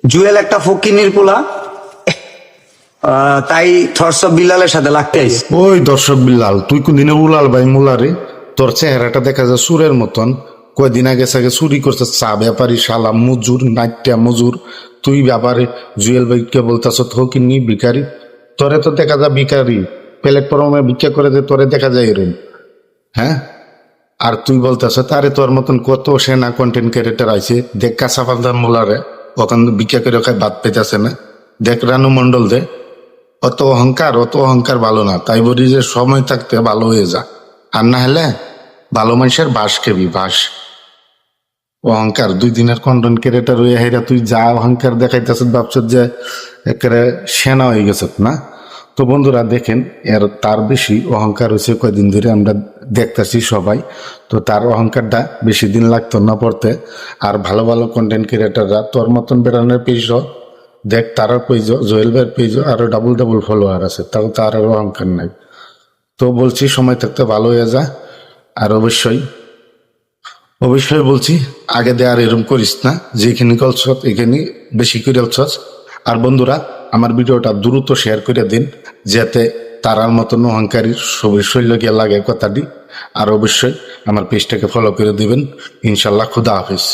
জুয়েল একটা ফকিনির পোলা, তাই থরস বিলালের সাথে লাগতে আইছে। ওই দর্শক বিল্লাল, তুই কোনদিনে উলাল ভাই মুলারে? তোর চেহারাটা দেখা যায় সুরের মতন। কয়দিন আগে সাগে চুরি করছে চা ব্যাপারী, শালা মজুর, নাট্যা মজুর। তুই ব্যাপারে জুয়েল ভাইকে বলতেছ হকিনি ভিকারি। তোরে তো দেখা যায় ভিকারি, প্ল্যাটফর্মে ভিক্ষা করে যে তোরে দেখা যায় এরম। হ্যাঁ, আর তুই বলতেছ তারে তোর মতন কত সেনা কন্টেন্ট ক্রিয়েটার আছে। দেখ কাঁচা পান্তার মোলারে ওখান ভিক্ষা করে খায় ভাত পেতেছে না। দেখ রানু মন্ডল দে, অত অহংকার ভালো না। তাই বলি যে সময় থাকতে ভালো হয়ে যা, আর না হলে ভালো মানুষের বাস খেবি বাস। অহংকার 2 দিনের কন্টেন্ট ক্রিয়েটার হয়ে হেরা তুই যা অহংকার দেখাইতেছ, ভাবছ যে একেবারে সেনা হয়ে গেছ না। তো বন্ধুরা দেখেন, তার বেশি অহংকার হয়েছে কয়দিন ধরে আমরা দেখতেছি সবাই। তো তার অহংকারটা বেশি দিন লাগতো না পড়তে। আর ভালো ভালো কন্টেন্ট ক্রিয়েটাররা তোর মতন বেড়ানোর পেজ দেখ, তার পেজ, জুয়েল ভাইয়ের পেজ আরো ডাবল ফলোয়ার আছে, তাও তার আর অহংকার নাই। তো বলছি সময় থাকতে ভালো হয়ে যা। আর অবশ্যই বলছি, আগে দে আর এরম করিস না, যেখানে কলছ এখানে বেশি করে অলছস। আর বন্ধুরা, আমার ভিডিওটা দ্রুত শেয়ার করে দিন, যাতে তারার মতন অহংকারী সবই শৈল গিয়ে লাগে কথাটি। আর অবশ্যই আমার পেজটাকে ফলো করে দিবেন। ইনশাল্লাহ, খুদা হাফিজ।